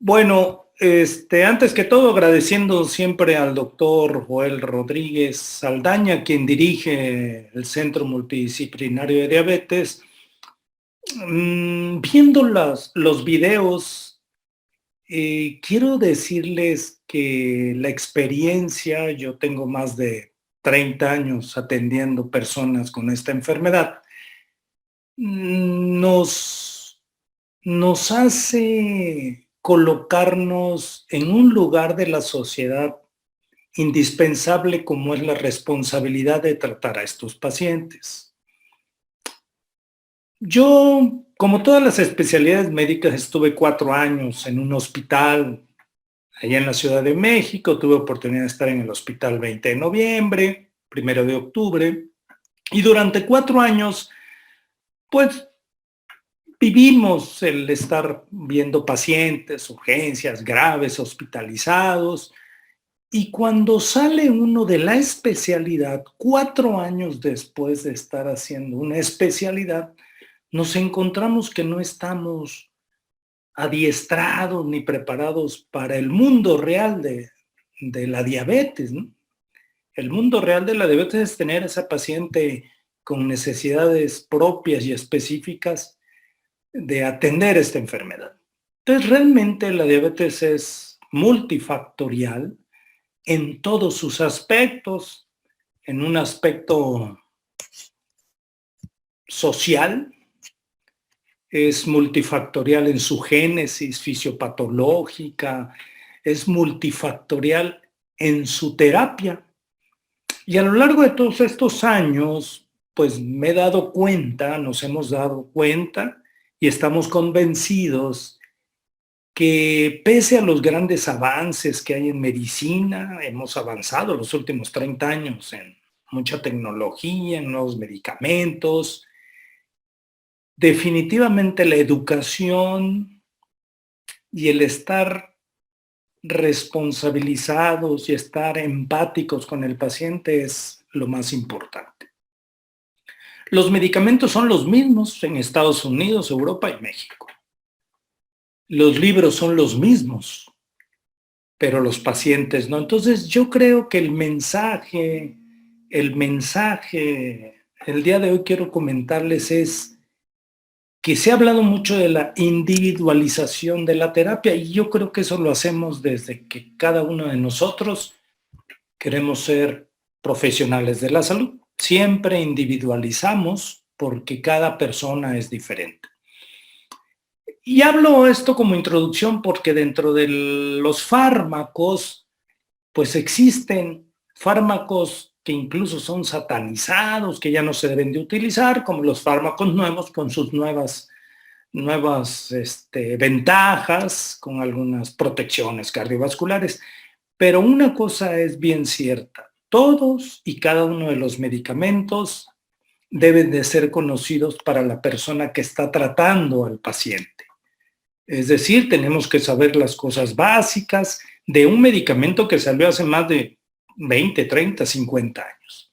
Bueno, antes que todo, agradeciendo siempre al doctor Joel Rodríguez Saldaña, quien dirige el Centro Multidisciplinario de Diabetes. Viendo los videos, quiero decirles que la experiencia, yo tengo más de 30 años atendiendo personas con esta enfermedad, nos nos hace colocarnos en un lugar de la sociedad indispensable como es la responsabilidad de tratar a estos pacientes. Yo, como todas las especialidades médicas, estuve 4 años en un hospital allá en la Ciudad de México, tuve oportunidad de estar en el hospital 20 de noviembre, 1 de octubre, y durante 4 años, pues vivimos el estar viendo pacientes, urgencias graves, hospitalizados, y cuando sale uno de la especialidad, 4 años después de estar haciendo una especialidad, nos encontramos que no estamos adiestrados ni preparados para el mundo real de la diabetes, ¿no? El mundo real de la diabetes es tener a esa paciente con necesidades propias y específicas de atender esta enfermedad. Entonces, realmente la diabetes es multifactorial en todos sus aspectos, en un aspecto social, es multifactorial en su génesis fisiopatológica, es multifactorial en su terapia. Y a lo largo de todos estos años, pues me he dado cuenta, nos hemos dado cuenta y estamos convencidos que pese a los grandes avances que hay en medicina, hemos avanzado los últimos 30 años en mucha tecnología, en nuevos medicamentos. Definitivamente la educación y el estar responsabilizados y estar empáticos con el paciente es lo más importante. Los medicamentos son los mismos en Estados Unidos, Europa y México. Los libros son los mismos, pero los pacientes no. Entonces yo creo que el día de hoy quiero comentarles es que se ha hablado mucho de la individualización de la terapia y yo creo que eso lo hacemos desde que cada uno de nosotros queremos ser profesionales de la salud. Siempre individualizamos porque cada persona es diferente. Y hablo esto como introducción porque dentro de los fármacos, pues existen fármacos que incluso son satanizados, que ya no se deben de utilizar, como los fármacos nuevos con sus nuevas ventajas, con algunas protecciones cardiovasculares. Pero una cosa es bien cierta, todos y cada uno de los medicamentos deben de ser conocidos para la persona que está tratando al paciente. Es decir, tenemos que saber las cosas básicas de un medicamento que salió hace más de 20, 30, 50 años.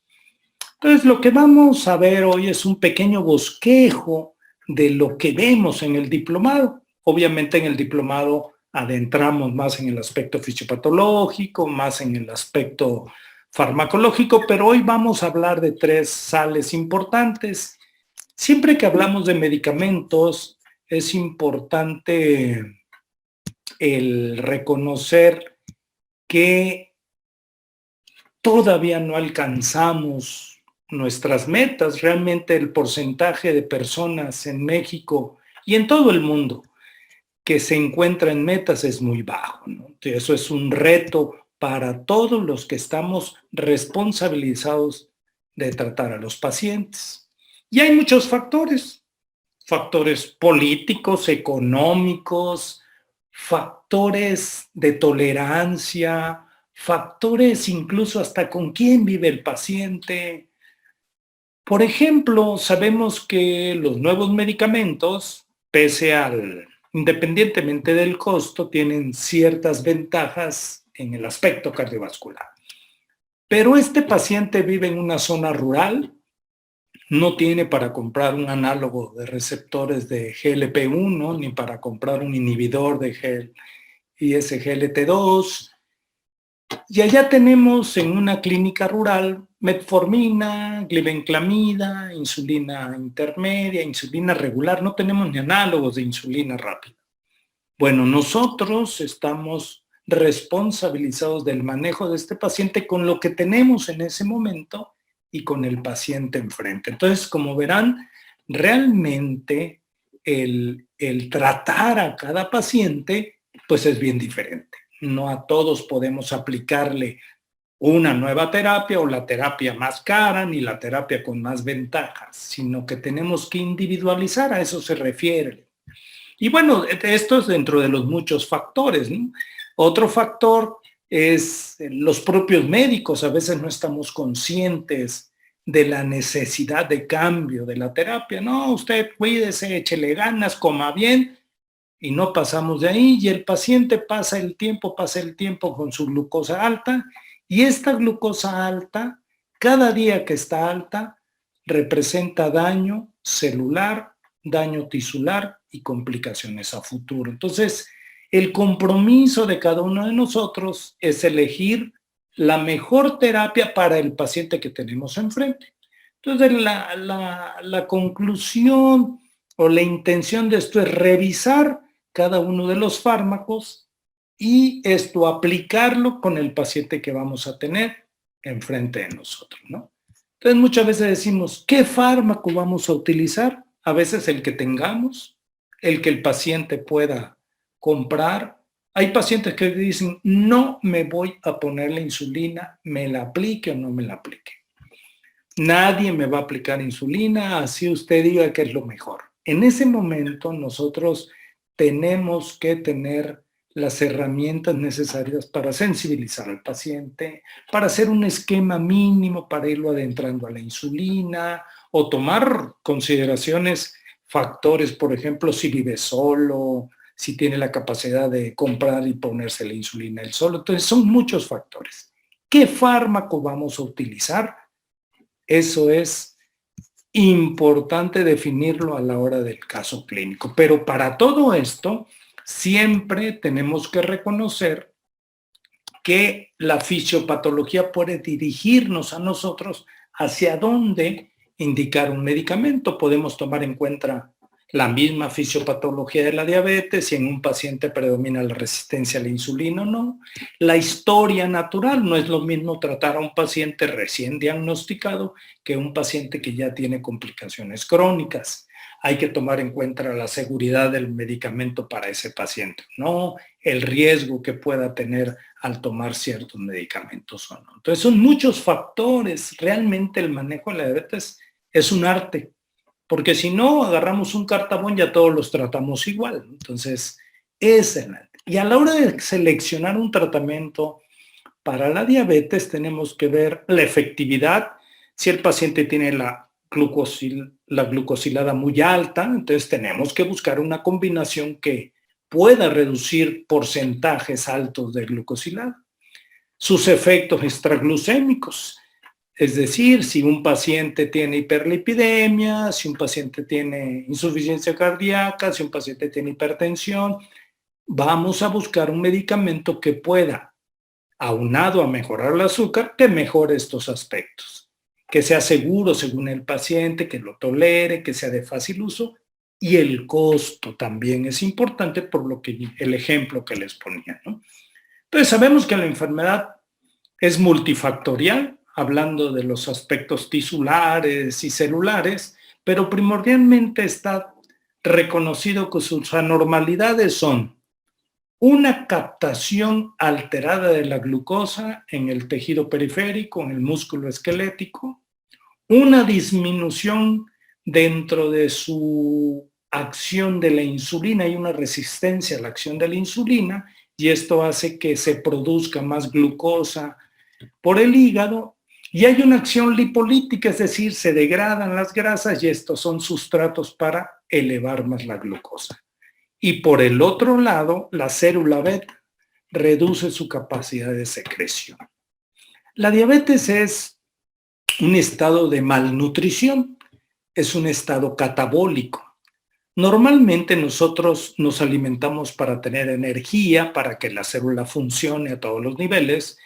Entonces, lo que vamos a ver hoy es un pequeño bosquejo de lo que vemos en el diplomado. Obviamente en el diplomado adentramos más en el aspecto fisiopatológico, más en el aspecto farmacológico, pero hoy vamos a hablar de 3 sales importantes. Siempre que hablamos de medicamentos, es importante el reconocer que todavía no alcanzamos nuestras metas. Realmente el porcentaje de personas en México y en todo el mundo que se encuentra en metas es muy bajo, ¿no? Eso es un reto para todos los que estamos responsabilizados de tratar a los pacientes. Y hay muchos factores políticos, económicos, factores de tolerancia, factores incluso hasta con quién vive el paciente. Por ejemplo, sabemos que los nuevos medicamentos, independientemente del costo, tienen ciertas ventajas en el aspecto cardiovascular. Pero este paciente vive en una zona rural, no tiene para comprar un análogo de receptores de GLP-1 ni para comprar un inhibidor de y SGLT2. Y allá tenemos en una clínica rural metformina, glibenclamida, insulina intermedia, insulina regular. No tenemos ni análogos de insulina rápida. Bueno, nosotros estamos responsabilizados del manejo de este paciente con lo que tenemos en ese momento y con el paciente enfrente. Entonces, como verán, realmente el tratar a cada paciente, pues es bien diferente. No a todos podemos aplicarle una nueva terapia o la terapia más cara ni la terapia con más ventajas, sino que tenemos que individualizar, a eso se refiere. Y bueno, esto es dentro de los muchos factores, ¿no? Otro factor es los propios médicos. A veces no estamos conscientes de la necesidad de cambio de la terapia. No, usted cuídese, échele ganas, coma bien, y no pasamos de ahí. Y el paciente pasa el tiempo con su glucosa alta, y esta glucosa alta, cada día que está alta, representa daño celular, daño tisular y complicaciones a futuro. Entonces, el compromiso de cada uno de nosotros es elegir la mejor terapia para el paciente que tenemos enfrente. Entonces, la conclusión o la intención de esto es revisar cada uno de los fármacos y esto aplicarlo con el paciente que vamos a tener enfrente de nosotros, ¿no? Entonces, muchas veces decimos, ¿qué fármaco vamos a utilizar? A veces el que tengamos, el que el paciente pueda comprar. Hay pacientes que dicen, no me voy a poner la insulina, me la aplique o no me la aplique. Nadie me va a aplicar insulina, así usted diga que es lo mejor. En ese momento nosotros tenemos que tener las herramientas necesarias para sensibilizar al paciente, para hacer un esquema mínimo para irlo adentrando a la insulina o tomar consideraciones, factores, por ejemplo, si vive solo, si tiene la capacidad de comprar y ponerse la insulina él solo. Entonces son muchos factores. ¿Qué fármaco vamos a utilizar? Eso es importante definirlo a la hora del caso clínico. Pero para todo esto, siempre tenemos que reconocer que la fisiopatología puede dirigirnos a nosotros hacia dónde indicar un medicamento. Podemos tomar en cuenta la misma fisiopatología de la diabetes, si en un paciente predomina la resistencia a la insulina o no. La historia natural, no es lo mismo tratar a un paciente recién diagnosticado que un paciente que ya tiene complicaciones crónicas. Hay que tomar en cuenta la seguridad del medicamento para ese paciente, no el riesgo que pueda tener al tomar ciertos medicamentos o no. Entonces son muchos factores. Realmente el manejo de la diabetes es un arte, porque si no agarramos un cartabón ya todos los tratamos igual. Entonces es el arte. Y a la hora de seleccionar un tratamiento para la diabetes tenemos que ver la efectividad. Si el paciente tiene la glucosilada muy alta, entonces tenemos que buscar una combinación que pueda reducir porcentajes altos de glucosilada. Sus efectos extraglucémicos, es decir, si un paciente tiene hiperlipidemia, si un paciente tiene insuficiencia cardíaca, si un paciente tiene hipertensión, vamos a buscar un medicamento que pueda, aunado a mejorar el azúcar, que mejore estos aspectos, que sea seguro según el paciente, que lo tolere, que sea de fácil uso, y el costo también es importante por lo que el ejemplo que les ponía, ¿no? Entonces sabemos que la enfermedad es multifactorial, hablando de los aspectos tisulares y celulares, pero primordialmente está reconocido que sus anormalidades son una captación alterada de la glucosa en el tejido periférico, en el músculo esquelético, una disminución dentro de su acción de la insulina y una resistencia a la acción de la insulina, y esto hace que se produzca más glucosa por el hígado, y hay una acción lipolítica, es decir, se degradan las grasas y estos son sustratos para elevar más la glucosa. Y por el otro lado, la célula beta reduce su capacidad de secreción. La diabetes es un estado de malnutrición, es un estado catabólico. Normalmente nosotros nos alimentamos para tener energía, para que la célula funcione a todos los niveles,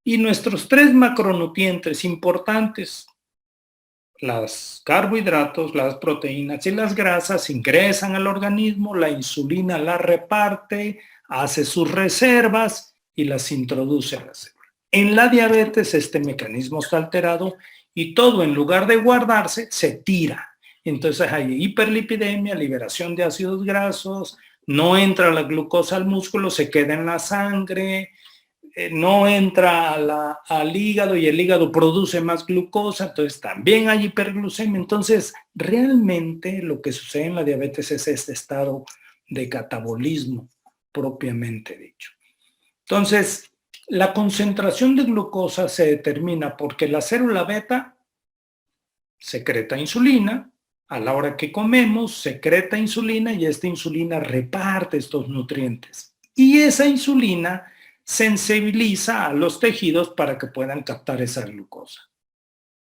y nuestros 3 macronutrientes importantes, los carbohidratos, las proteínas y las grasas, ingresan al organismo, la insulina las reparte, hace sus reservas y las introduce a la célula. En la diabetes este mecanismo está alterado y todo, en lugar de guardarse, se tira. Entonces hay hiperlipidemia, liberación de ácidos grasos, no entra la glucosa al músculo, se queda en la sangre, no entra al hígado y el hígado produce más glucosa, entonces también hay hiperglucemia. Entonces, realmente lo que sucede en la diabetes es este estado de catabolismo propiamente dicho. Entonces, la concentración de glucosa se determina porque la célula beta secreta insulina, a la hora que comemos secreta insulina y esta insulina reparte estos nutrientes. Y esa insulina sensibiliza a los tejidos para que puedan captar esa glucosa.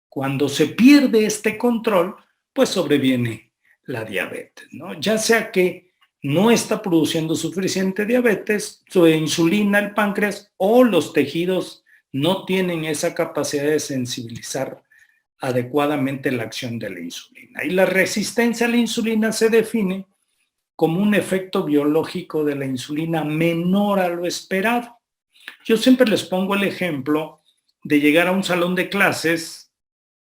Cuando se pierde este control, pues sobreviene la diabetes, ¿no? Ya sea que no está produciendo suficiente diabetes, su insulina, el páncreas o los tejidos no tienen esa capacidad de sensibilizar adecuadamente la acción de la insulina. Y la resistencia a la insulina se define como un efecto biológico de la insulina menor a lo esperado. Yo siempre les pongo el ejemplo de llegar a un salón de clases.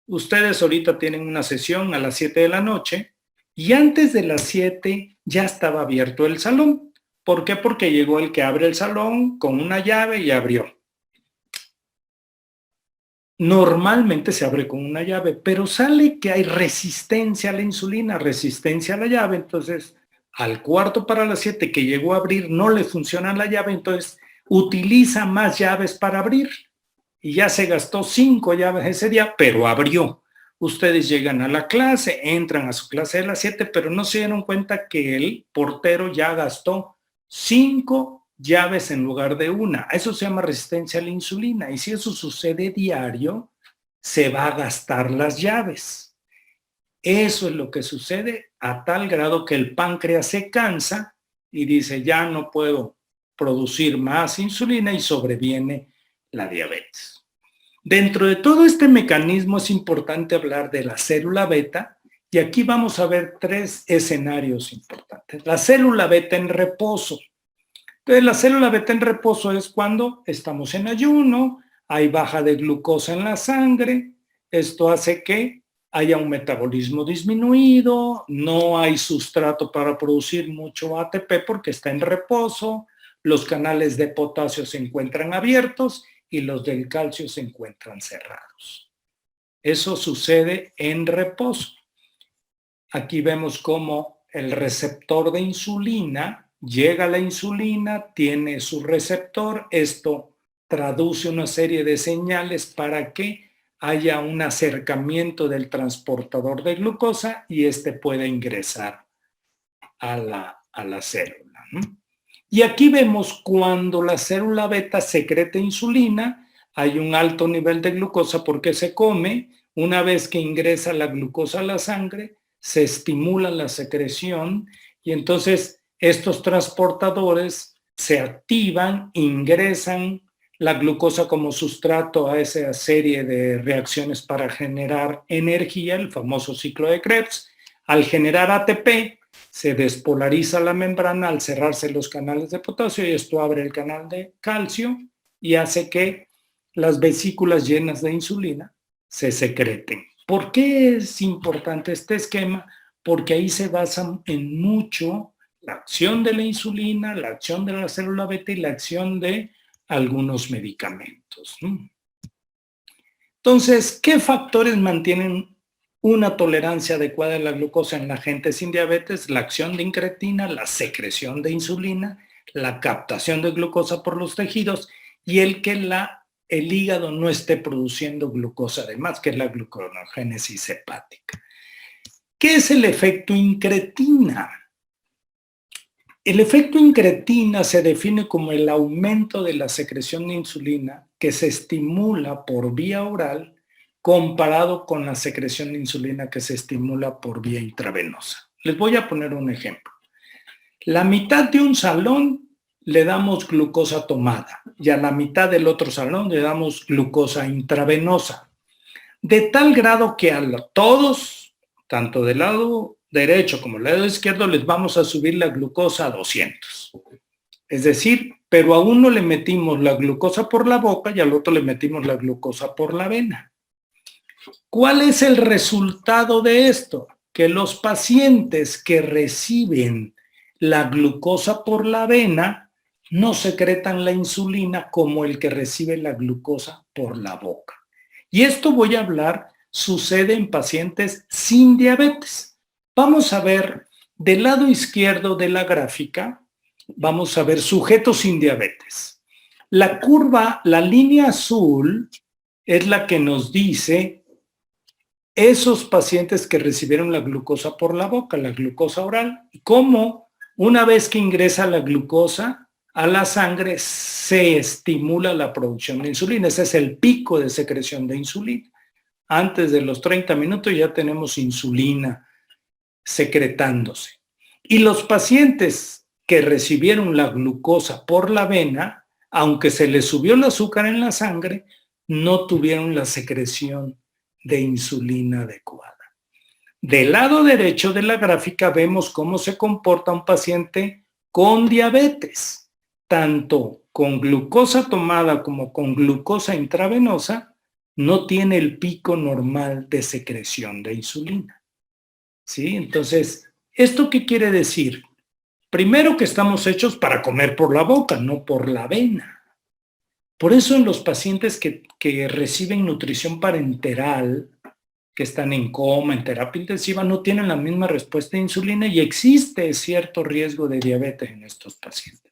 Ustedes ahorita tienen una sesión a las 7 de la noche y antes de las 7 ya estaba abierto el salón. ¿Por qué? Porque llegó el que abre el salón con una llave y abrió. Normalmente se abre con una llave, pero sale que hay resistencia a la insulina, resistencia a la llave. Entonces, al cuarto para las 7 que llegó a abrir, no le funciona la llave, entonces utiliza más llaves para abrir. Y ya se gastó 5 llaves ese día, pero abrió. Ustedes llegan a la clase, entran a su clase de las 7, pero no se dieron cuenta que el portero ya gastó 5 llaves en lugar de una. Eso se llama resistencia a la insulina. Y si eso sucede diario, se va a gastar las llaves. Eso es lo que sucede a tal grado que el páncreas se cansa y dice, ya no puedo producir más insulina y sobreviene la diabetes. Dentro de todo este mecanismo es importante hablar de la célula beta y aquí vamos a ver 3 escenarios importantes. La célula beta en reposo. Entonces, la célula beta en reposo es cuando estamos en ayuno, hay baja de glucosa en la sangre, esto hace que haya un metabolismo disminuido, no hay sustrato para producir mucho ATP porque está en reposo, los canales de potasio se encuentran abiertos y los del calcio se encuentran cerrados. Eso sucede en reposo. Aquí vemos cómo el receptor de insulina, llega la insulina, tiene su receptor, esto traduce una serie de señales para que haya un acercamiento del transportador de glucosa y este pueda ingresar a la célula. Y aquí vemos cuando la célula beta secreta insulina, hay un alto nivel de glucosa porque se come, una vez que ingresa la glucosa a la sangre, se estimula la secreción y entonces estos transportadores se activan, ingresan la glucosa como sustrato a esa serie de reacciones para generar energía, el famoso ciclo de Krebs. Al generar ATP, se despolariza la membrana al cerrarse los canales de potasio y esto abre el canal de calcio y hace que las vesículas llenas de insulina se secreten. ¿Por qué es importante este esquema? Porque ahí se basa en mucho la acción de la insulina, la acción de la célula beta y la acción de algunos medicamentos. Entonces, ¿qué factores mantienen una tolerancia adecuada a la glucosa en la gente sin diabetes? La acción de incretina, la secreción de insulina, la captación de glucosa por los tejidos y el que el hígado no esté produciendo glucosa además, que es la gluconogénesis hepática. ¿Qué es el efecto incretina? El efecto incretina se define como el aumento de la secreción de insulina que se estimula por vía oral comparado con la secreción de insulina que se estimula por vía intravenosa. Les voy a poner un ejemplo. La mitad de un salón le damos glucosa tomada y a la mitad del otro salón le damos glucosa intravenosa. De tal grado que a todos, tanto del lado derecho como del lado izquierdo, les vamos a subir la glucosa a 200. Es decir, pero a uno le metimos la glucosa por la boca y al otro le metimos la glucosa por la vena. ¿Cuál es el resultado de esto? Que los pacientes que reciben la glucosa por la vena no secretan la insulina como el que recibe la glucosa por la boca. Y esto voy a hablar, sucede en pacientes sin diabetes. Vamos a ver del lado izquierdo de la gráfica, vamos a ver sujetos sin diabetes. La curva, la línea azul es la que nos dice esos pacientes que recibieron la glucosa por la boca, la glucosa oral, y cómo una vez que ingresa la glucosa a la sangre se estimula la producción de insulina. Ese es el pico de secreción de insulina. Antes de los 30 minutos ya tenemos insulina secretándose. Y los pacientes que recibieron la glucosa por la vena, aunque se les subió el azúcar en la sangre, no tuvieron la secreción de insulina adecuada. Del lado derecho de la gráfica vemos cómo se comporta un paciente con diabetes, tanto con glucosa tomada como con glucosa intravenosa, no tiene el pico normal de secreción de insulina. ¿Sí? Entonces, ¿esto qué quiere decir? Primero que estamos hechos para comer por la boca, no por la vena. Por eso en los pacientes que reciben nutrición parenteral, que están en coma, en terapia intensiva, no tienen la misma respuesta de insulina y existe cierto riesgo de diabetes en estos pacientes.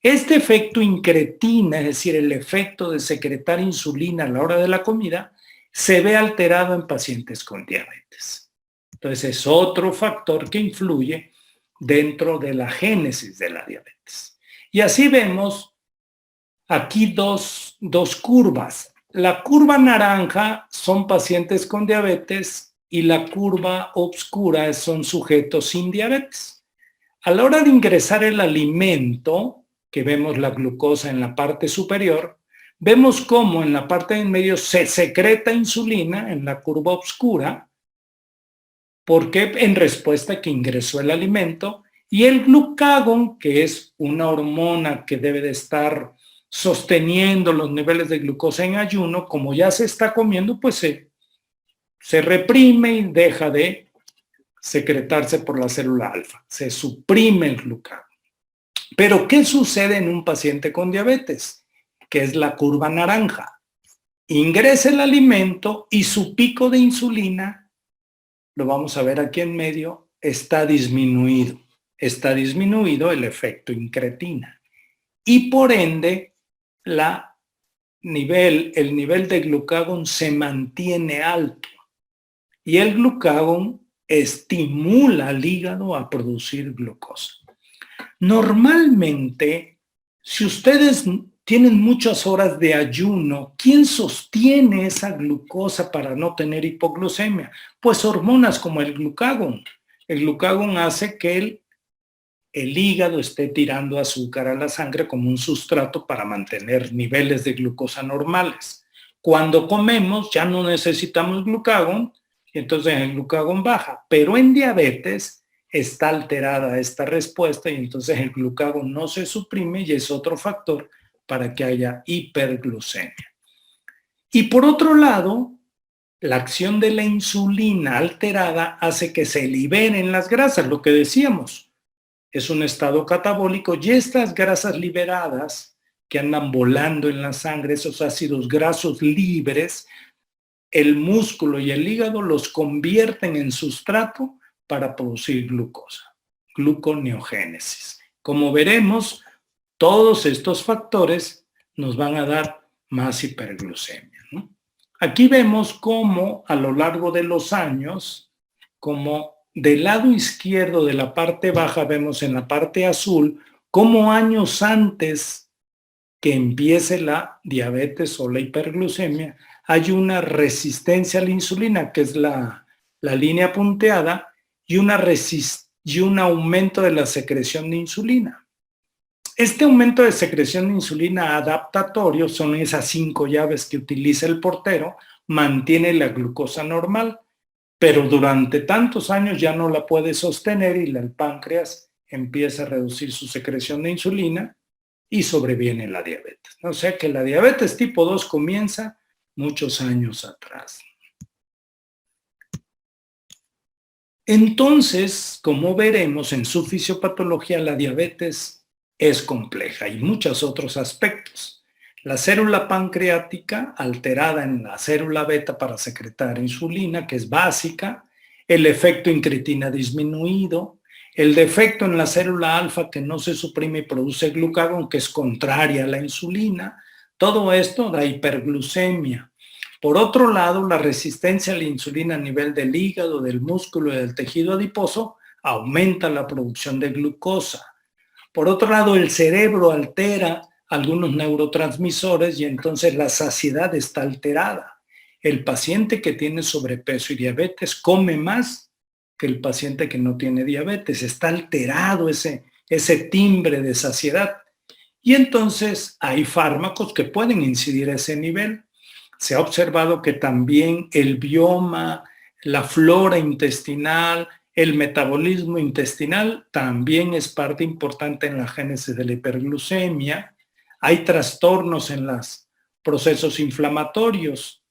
Este efecto incretina, es decir, el efecto de secretar insulina a la hora de la comida, se ve alterado en pacientes con diabetes. Entonces es otro factor que influye dentro de la génesis de la diabetes. Y así vemos aquí dos curvas. La curva naranja son pacientes con diabetes y la curva oscura son sujetos sin diabetes. A la hora de ingresar el alimento, que vemos la glucosa en la parte superior, vemos cómo en la parte de en medio se secreta insulina en la curva oscura, porque en respuesta a que ingresó el alimento, y el glucagón, que es una hormona que debe de estar sosteniendo los niveles de glucosa en ayuno, como ya se está comiendo, pues se reprime y deja de secretarse por la célula alfa. Se suprime el glucagón. Pero ¿qué sucede en un paciente con diabetes? Que es la curva naranja. Ingresa el alimento y su pico de insulina, lo vamos a ver aquí en medio, está disminuido. Está disminuido el efecto incretina. Y por ende, el nivel de glucagón se mantiene alto. Y el glucagón estimula al hígado a producir glucosa. Normalmente, si ustedes tienen muchas horas de ayuno, ¿quién sostiene esa glucosa para no tener hipoglucemia? Pues hormonas como el glucagón. El glucagón hace que el hígado esté tirando azúcar a la sangre como un sustrato para mantener niveles de glucosa normales. Cuando comemos ya no necesitamos glucagón, y entonces el glucagón baja, pero en diabetes está alterada esta respuesta y entonces el glucagón no se suprime y es otro factor para que haya hiperglucemia. Y por otro lado, la acción de la insulina alterada hace que se liberen las grasas, lo que decíamos. Es un estado catabólico y estas grasas liberadas que andan volando en la sangre, esos ácidos grasos libres, el músculo y el hígado los convierten en sustrato para producir glucosa, gluconeogénesis. Como veremos, todos estos factores nos van a dar más hiperglucemia, ¿no? Aquí vemos cómo a lo largo de los años, como del lado izquierdo de la parte baja vemos en la parte azul, cómo años antes que empiece la diabetes o la hiperglucemia, hay una resistencia a la insulina, que es la línea punteada, y un aumento de la secreción de insulina. Este aumento de secreción de insulina adaptatorio, son esas 5 llaves que utiliza el portero, mantiene la glucosa normal, pero durante tantos años ya no la puede sostener y el páncreas empieza a reducir su secreción de insulina y sobreviene la diabetes. O sea que la diabetes tipo 2 comienza muchos años atrás. Entonces, como veremos en su fisiopatología, la diabetes es compleja y muchos otros aspectos. La célula pancreática alterada en la célula beta para secretar insulina, que es básica, el efecto incretina disminuido, el defecto en la célula alfa que no se suprime y produce glucagón, que es contraria a la insulina, todo esto da hiperglucemia. Por otro lado, la resistencia a la insulina a nivel del hígado, del músculo y del tejido adiposo aumenta la producción de glucosa. Por otro lado, el cerebro altera algunos neurotransmisores y entonces la saciedad está alterada. El paciente que tiene sobrepeso y diabetes come más que el paciente que no tiene diabetes. Está alterado ese timbre de saciedad. Y entonces hay fármacos que pueden incidir a ese nivel. Se ha observado que también el bioma, la flora intestinal, el metabolismo intestinal también es parte importante en la génesis de la hiperglucemia. Hay trastornos en los procesos inflamatorios.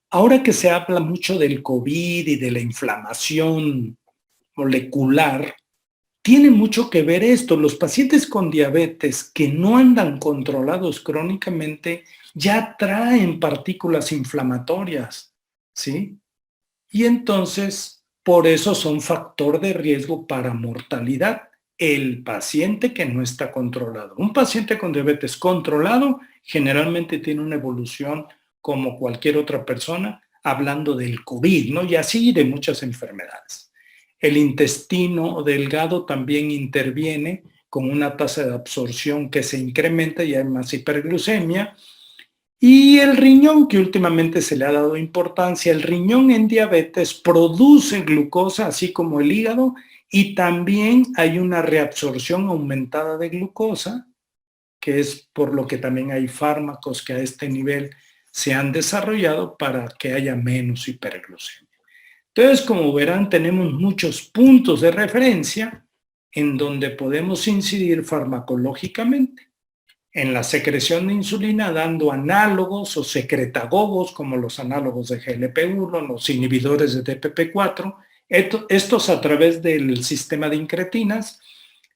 Ahora que se habla mucho del COVID y de la inflamación molecular, tiene mucho que ver esto. Los pacientes con diabetes que no andan controlados crónicamente ya traen partículas inflamatorias, ¿sí? Y entonces, por eso son factor de riesgo para mortalidad el paciente que no está controlado. Un paciente con diabetes controlado generalmente tiene una evolución como cualquier otra persona, hablando del COVID, ¿no? Y así de muchas enfermedades. El intestino delgado también interviene con una tasa de absorción que se incrementa y hay más hiperglucemia. Y el riñón, que últimamente se le ha dado importancia, el riñón en diabetes produce glucosa, así como el hígado, y también hay una reabsorción aumentada de glucosa, que es por lo que también hay fármacos que a este nivel se han desarrollado para que haya menos hiperglucemia. Entonces, como verán, tenemos muchos puntos de referencia en donde podemos incidir farmacológicamente en la secreción de insulina, dando análogos o secretagogos como los análogos de GLP-1, los inhibidores de DPP-4, estos a través del sistema de incretinas,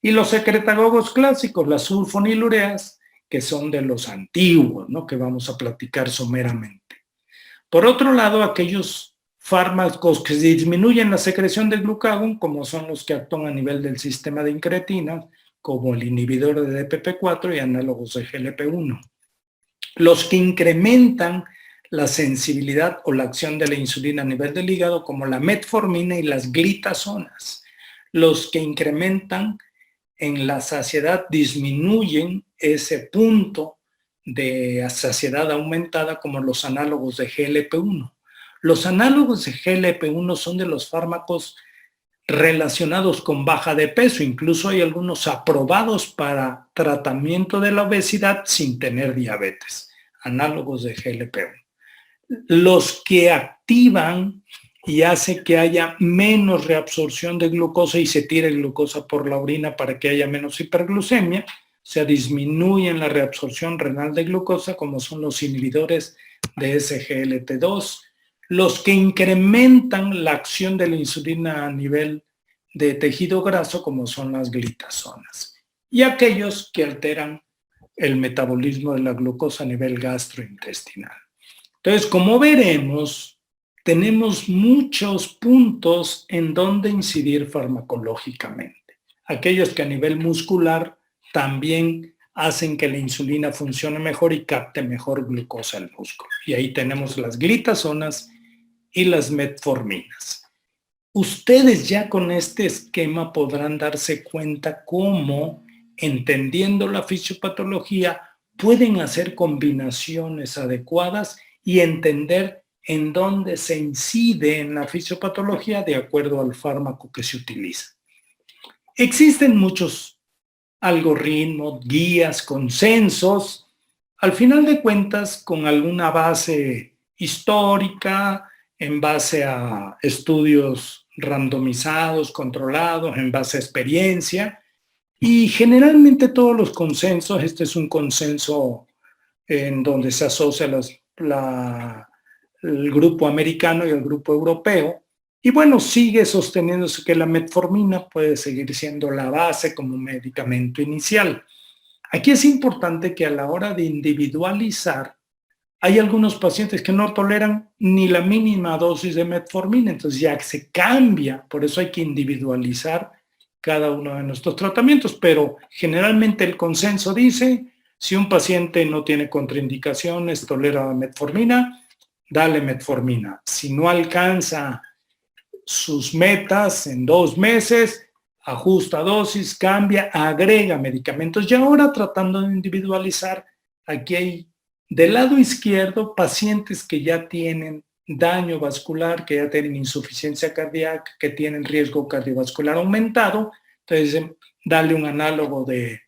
y los secretagogos clásicos, las sulfonilureas, que son de los antiguos, ¿no? Que vamos a platicar someramente. Por otro lado, aquellos fármacos que disminuyen la secreción de glucagón, como son los que actúan a nivel del sistema de incretinas, como el inhibidor de DPP-4 y análogos de GLP-1. Los que incrementan la sensibilidad o la acción de la insulina a nivel del hígado, como la metformina y las glitazonas. Los que incrementan en la saciedad, disminuyen ese punto de saciedad aumentada, como los análogos de GLP-1. Los análogos de GLP-1 son de los fármacos relacionados con baja de peso, incluso hay algunos aprobados para tratamiento de la obesidad sin tener diabetes, análogos de GLP-1. Los que activan y hacen que haya menos reabsorción de glucosa y se tire glucosa por la orina para que haya menos hiperglucemia, o sea, disminuyen la reabsorción renal de glucosa, como son los inhibidores de SGLT2, los que incrementan la acción de la insulina a nivel de tejido graso, como son las glitazonas, y aquellos que alteran el metabolismo de la glucosa a nivel gastrointestinal. Entonces, como veremos, tenemos muchos puntos en donde incidir farmacológicamente. Aquellos que a nivel muscular también hacen que la insulina funcione mejor y capte mejor glucosa al músculo. Y ahí tenemos las glitazonas y las metforminas. Ustedes ya con este esquema podrán darse cuenta cómo, entendiendo la fisiopatología, pueden hacer combinaciones adecuadas y entender en donde se incide en la fisiopatología de acuerdo al fármaco que se utiliza. Existen muchos algoritmos, guías, consensos, al final de cuentas con alguna base histórica, en base a estudios randomizados, controlados, en base a experiencia, y generalmente todos los consensos, este es un consenso en donde se asocia el grupo americano y el grupo europeo, y bueno, sigue sosteniéndose que la metformina puede seguir siendo la base como medicamento inicial. Aquí es importante que a la hora de individualizar, hay algunos pacientes que no toleran ni la mínima dosis de metformina, entonces ya se cambia, por eso hay que individualizar cada uno de nuestros tratamientos, pero generalmente el consenso dice, si un paciente no tiene contraindicaciones, tolera metformina, dale metformina. Si no alcanza sus metas en 2 meses, ajusta dosis, cambia, agrega medicamentos. Y ahora tratando de individualizar, aquí hay del lado izquierdo pacientes que ya tienen daño vascular, que ya tienen insuficiencia cardíaca, que tienen riesgo cardiovascular aumentado. Entonces, dale un análogo de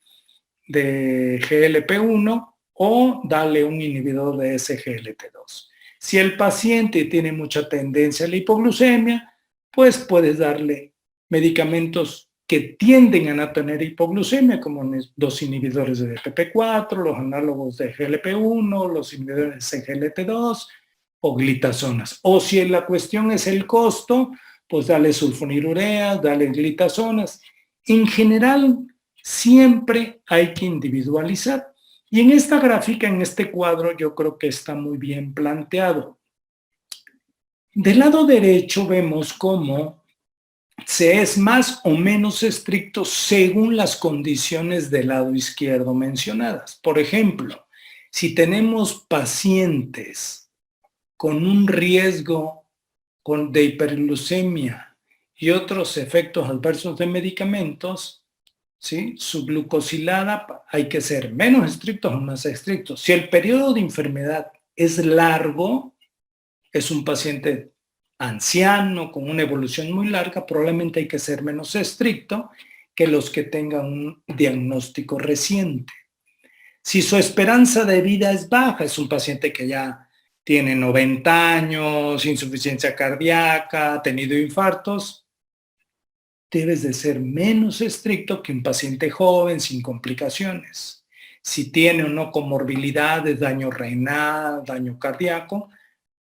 GLP-1 o dale un inhibidor de SGLT2. Si el paciente tiene mucha tendencia a la hipoglucemia, pues puedes darle medicamentos que tienden a no tener hipoglucemia, como los inhibidores de DPP-4, los análogos de GLP-1, los inhibidores de SGLT2 o glitazonas. O si la cuestión es el costo, pues dale sulfonilureas, dale glitazonas. En general, siempre hay que individualizar. Y en esta gráfica, en este cuadro, yo creo que está muy bien planteado. Del lado derecho vemos cómo se es más o menos estricto según las condiciones del lado izquierdo mencionadas. Por ejemplo, si tenemos pacientes con un riesgo de hiperglucemia y otros efectos adversos de medicamentos, ¿sí? Su glucosilada hay que ser menos estrictos o más estrictos. Si el periodo de enfermedad es largo, es un paciente anciano con una evolución muy larga, probablemente hay que ser menos estricto que los que tengan un diagnóstico reciente. Si su esperanza de vida es baja, es un paciente que ya tiene 90 años, insuficiencia cardíaca, ha tenido infartos, debes de ser menos estricto que un paciente joven sin complicaciones. Si tiene o no comorbilidades, daño renal, daño cardíaco,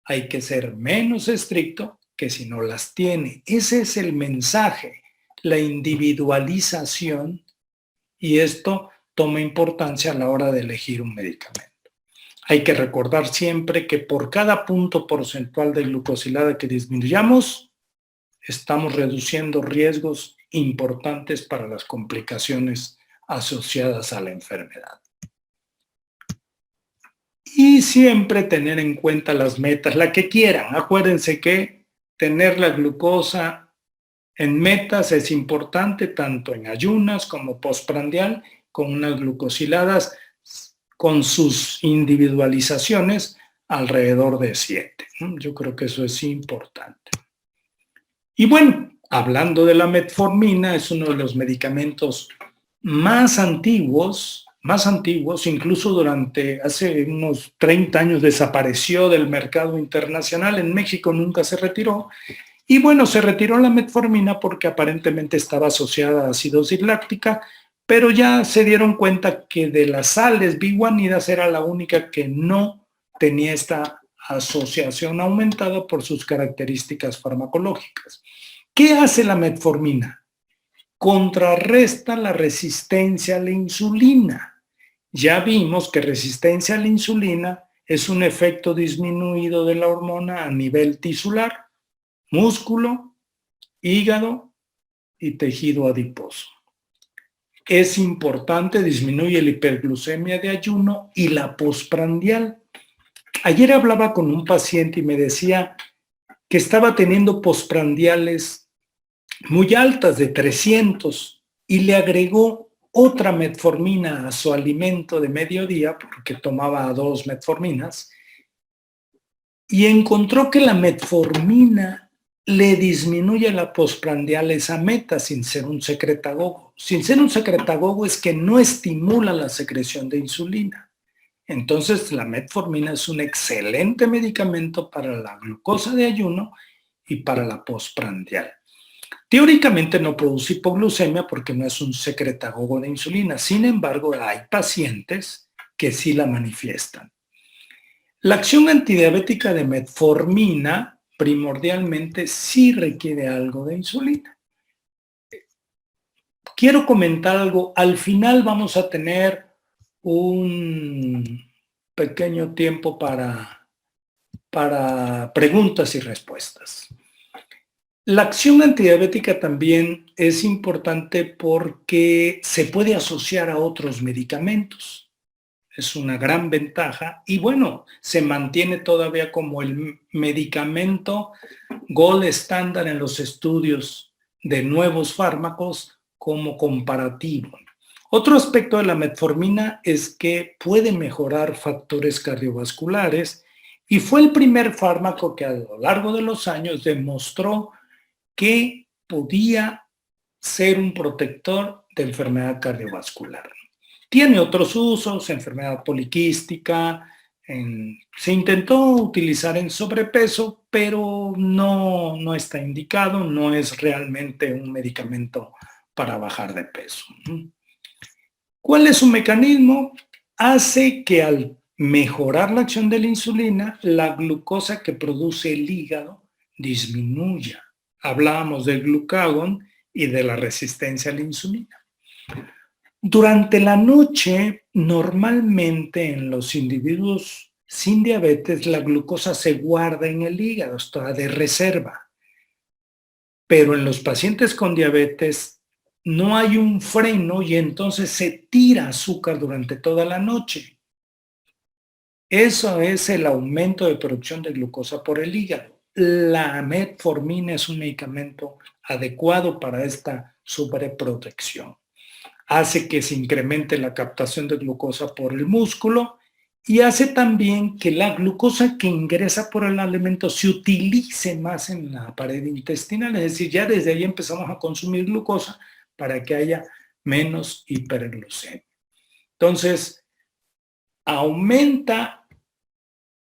hay que ser menos estricto que si no las tiene. Ese es el mensaje, la individualización, y esto toma importancia a la hora de elegir un medicamento. Hay que recordar siempre que por cada punto porcentual de glucosilada que disminuyamos, estamos reduciendo riesgos importantes para las complicaciones asociadas a la enfermedad. Y siempre tener en cuenta las metas, la que quieran. Acuérdense que tener la glucosa en metas es importante, tanto en ayunas como postprandial, con unas glucosiladas con sus individualizaciones alrededor de 7. Yo creo que eso es importante. Y bueno, hablando de la metformina, es uno de los medicamentos más antiguos, incluso durante hace unos 30 años desapareció del mercado internacional, en México nunca se retiró, y bueno, se retiró la metformina porque aparentemente estaba asociada a acidosis láctica, pero ya se dieron cuenta que de las sales biguanidas era la única que no tenía esta asociación aumentada por sus características farmacológicas. ¿Qué hace la metformina? Contrarresta la resistencia a la insulina. Ya vimos que resistencia a la insulina es un efecto disminuido de la hormona a nivel tisular, músculo, hígado y tejido adiposo. Es importante, disminuye la hiperglucemia de ayuno y la postprandial. Ayer hablaba con un paciente y me decía que estaba teniendo postprandiales muy altas de 300 y le agregó otra metformina a su alimento de mediodía porque tomaba 2 metforminas y encontró que la metformina le disminuye la postprandial esa meta sin ser un secretagogo. Sin ser un secretagogo es que no estimula la secreción de insulina. Entonces, la metformina es un excelente medicamento para la glucosa de ayuno y para la postprandial. Teóricamente no produce hipoglucemia porque no es un secretagogo de insulina. Sin embargo, hay pacientes que sí la manifiestan. La acción antidiabética de metformina primordialmente sí requiere algo de insulina. Quiero comentar algo. Al final vamos a tener un pequeño tiempo para preguntas y respuestas. La acción antidiabética también es importante porque se puede asociar a otros medicamentos. Es una gran ventaja y bueno, se mantiene todavía como el medicamento gold estándar en los estudios de nuevos fármacos como comparativo. Otro aspecto de la metformina es que puede mejorar factores cardiovasculares y fue el primer fármaco que a lo largo de los años demostró que podía ser un protector de enfermedad cardiovascular. Tiene otros usos, enfermedad poliquística, se intentó utilizar en sobrepeso, pero no está indicado, no es realmente un medicamento para bajar de peso. ¿Cuál es su mecanismo? Hace que al mejorar la acción de la insulina, la glucosa que produce el hígado disminuya. Hablábamos del glucagón y de la resistencia a la insulina. Durante la noche, normalmente en los individuos sin diabetes, la glucosa se guarda en el hígado, está de reserva. Pero en los pacientes con diabetes no hay un freno y entonces se tira azúcar durante toda la noche. Eso es el aumento de producción de glucosa por el hígado. La metformina es un medicamento adecuado para esta sobreprotección. Hace que se incremente la captación de glucosa por el músculo y hace también que la glucosa que ingresa por el alimento se utilice más en la pared intestinal. Es decir, ya desde ahí empezamos a consumir glucosa para que haya menos hiperglucemia. Entonces,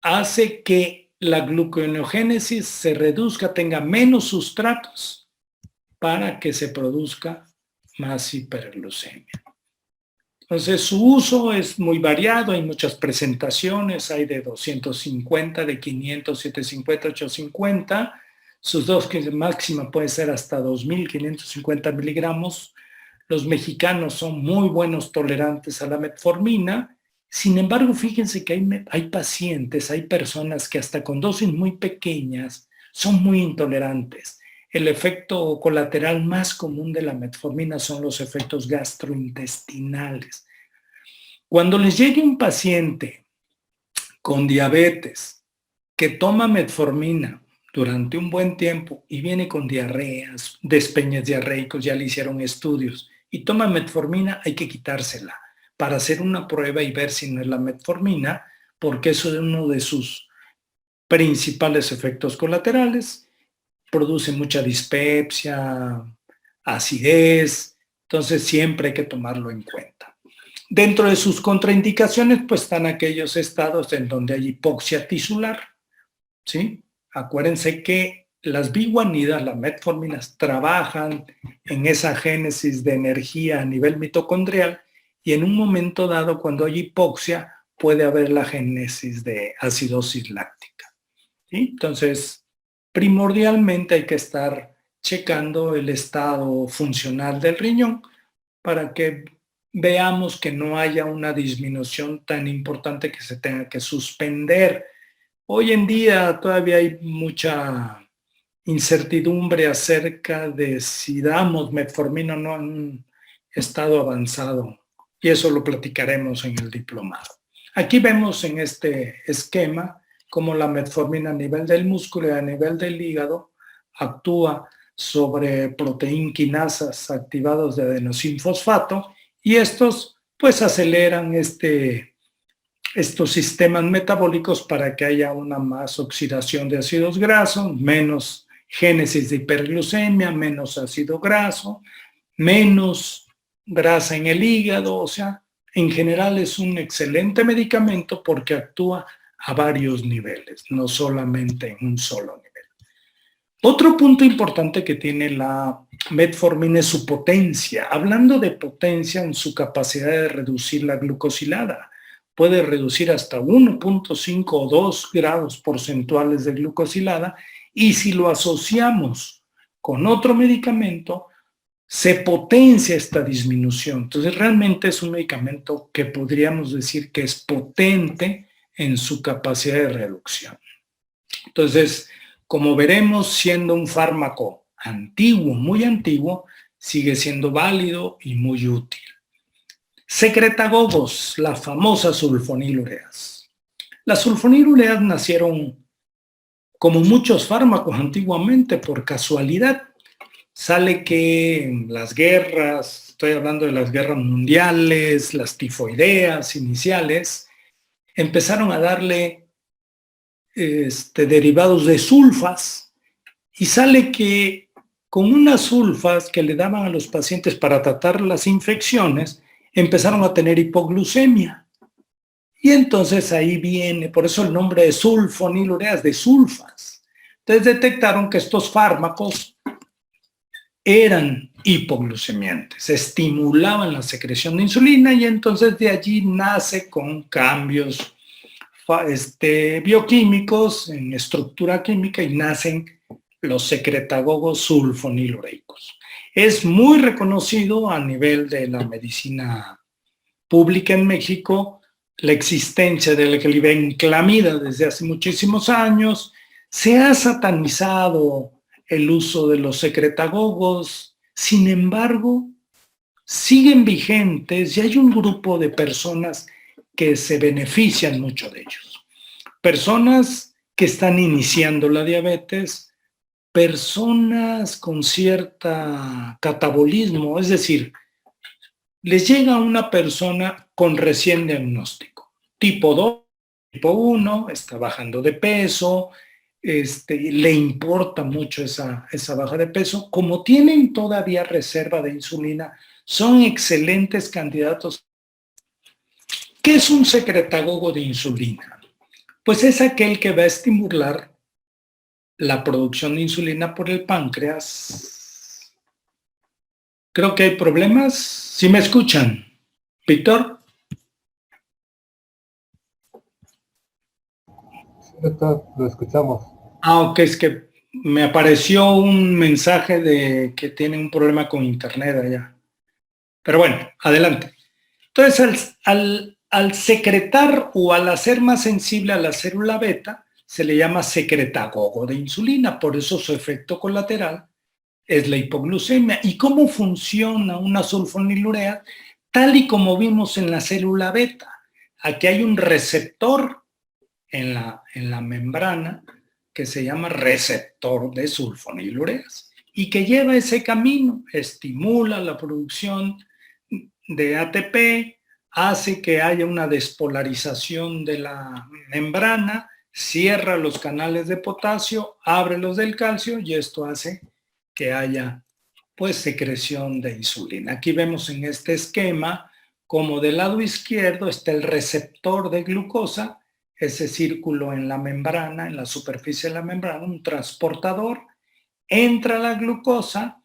hace que la gluconeogénesis se reduzca, tenga menos sustratos para que se produzca más hiperglucemia. Entonces, su uso es muy variado, hay muchas presentaciones, hay de 250, de 500, 750, 850. Sus dosis máxima puede ser hasta 2.550 miligramos. Los mexicanos son muy buenos tolerantes a la metformina. Sin embargo, fíjense que hay pacientes, hay personas que hasta con dosis muy pequeñas son muy intolerantes. El efecto colateral más común de la metformina son los efectos gastrointestinales. Cuando les llegue un paciente con diabetes que toma metformina durante un buen tiempo y viene con diarreas, despeñes diarreicos, ya le hicieron estudios, y toma metformina, hay que quitársela para hacer una prueba y ver si no es la metformina, porque eso es uno de sus principales efectos colaterales. Produce mucha dispepsia, acidez, entonces siempre hay que tomarlo en cuenta. Dentro de sus contraindicaciones, pues están aquellos estados en donde hay hipoxia tisular, ¿sí? Acuérdense que las biguanidas, las metforminas, trabajan en esa génesis de energía a nivel mitocondrial y en un momento dado, cuando hay hipoxia, puede haber la génesis de acidosis láctica, ¿sí? Entonces, primordialmente hay que estar checando el estado funcional del riñón para que veamos que no haya una disminución tan importante que se tenga que suspender. Hoy en día todavía hay mucha incertidumbre acerca de si damos metformina o no en un estado avanzado, y eso lo platicaremos en el diplomado. Aquí vemos en este esquema cómo la metformina a nivel del músculo y a nivel del hígado actúa sobre proteinquinasas activados de adenosinfosfato y estos pues aceleran este estos sistemas metabólicos para que haya una más oxidación de ácidos grasos, menos génesis de hiperglucemia, menos ácido graso, menos grasa en el hígado. O sea, en general es un excelente medicamento porque actúa a varios niveles, no solamente en un solo nivel. Otro punto importante que tiene la metformina es su potencia. Hablando de potencia, en su capacidad de reducir la glucosilada. Puede reducir hasta 1.5 o 2 grados porcentuales de glucosilada, y si lo asociamos con otro medicamento, se potencia esta disminución. Entonces, realmente es un medicamento que podríamos decir que es potente en su capacidad de reducción. Entonces, como veremos, siendo un fármaco antiguo, muy antiguo, sigue siendo válido y muy útil. Secretagogos, las famosas sulfonilureas. Las sulfonilureas nacieron, como muchos fármacos antiguamente, por casualidad. Sale que en las guerras, estoy hablando de las guerras mundiales, las tifoideas iniciales, empezaron a darle derivados de sulfas, y sale que con unas sulfas que le daban a los pacientes para tratar las infecciones, empezaron a tener hipoglucemia. Y entonces ahí viene, por eso el nombre de sulfonilureas, de sulfas. Entonces detectaron que estos fármacos eran hipoglucemiantes, estimulaban la secreción de insulina, y entonces de allí nace con cambios bioquímicos en estructura química, y nacen los secretagogos sulfonilureicos. Es muy reconocido a nivel de la medicina pública en México la existencia de la glibenclamida desde hace muchísimos años. Se ha satanizado el uso de los secretagogos, sin embargo, siguen vigentes y hay un grupo de personas que se benefician mucho de ellos. Personas que están iniciando la diabetes, personas con cierta catabolismo, es decir, les llega una persona con recién diagnóstico, tipo 2, tipo 1, está bajando de peso, le importa mucho esa baja de peso. Como tienen todavía reserva de insulina, son excelentes candidatos. ¿Qué es un secretagogo de insulina? Pues es aquel que va a estimular la producción de insulina por el páncreas. Creo que hay problemas. ¿Sí me escuchan? ¿Víctor? Sí, doctor, lo escuchamos. Ok, es que me apareció un mensaje de que tiene un problema con internet allá. Pero bueno, adelante. Entonces, al secretar o al hacer más sensible a la célula beta, se le llama secretagogo de insulina, por eso su efecto colateral es la hipoglucemia. ¿Y cómo funciona una sulfonilurea? Tal y como vimos en la célula beta. Aquí hay un receptor en la membrana que se llama receptor de sulfonilureas y que lleva ese camino, estimula la producción de ATP, hace que haya una despolarización de la membrana, cierra los canales de potasio, abre los del calcio, y esto hace que haya pues secreción de insulina. Aquí vemos en este esquema como del lado izquierdo está el receptor de glucosa, ese círculo en la membrana, en la superficie de la membrana, un transportador, entra la glucosa,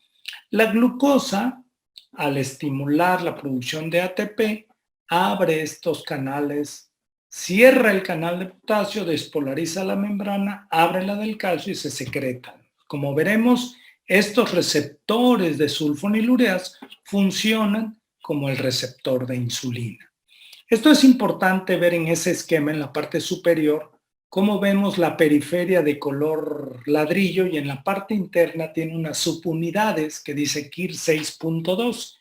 al estimular la producción de ATP, abre estos canales, cierra el canal de potasio, despolariza la membrana, abre la del calcio y se secretan. Como veremos, estos receptores de sulfonilureas funcionan como el receptor de insulina. Esto es importante ver en ese esquema, en la parte superior, cómo vemos la periferia de color ladrillo, y en la parte interna tiene unas subunidades que dice KIR 6.2.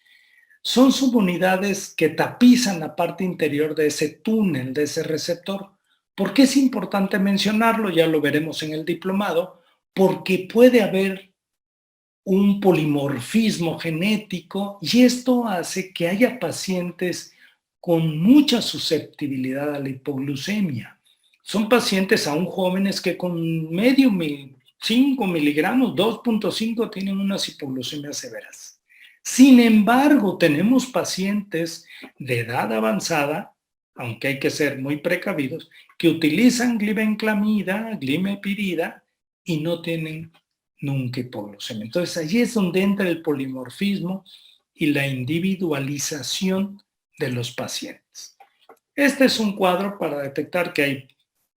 Son subunidades que tapizan la parte interior de ese túnel, de ese receptor. ¿Por qué es importante mencionarlo? Ya lo veremos en el diplomado, porque puede haber un polimorfismo genético y esto hace que haya pacientes con mucha susceptibilidad a la hipoglucemia. Son pacientes aún jóvenes que con 5 miligramos, 2.5 tienen unas hipoglucemias severas. Sin embargo, tenemos pacientes de edad avanzada, aunque hay que ser muy precavidos, que utilizan glibenclamida, glimepirida y no tienen nunca hipoglucemia. Entonces, allí es donde entra el polimorfismo y la individualización de los pacientes. Este es un cuadro para detectar que hay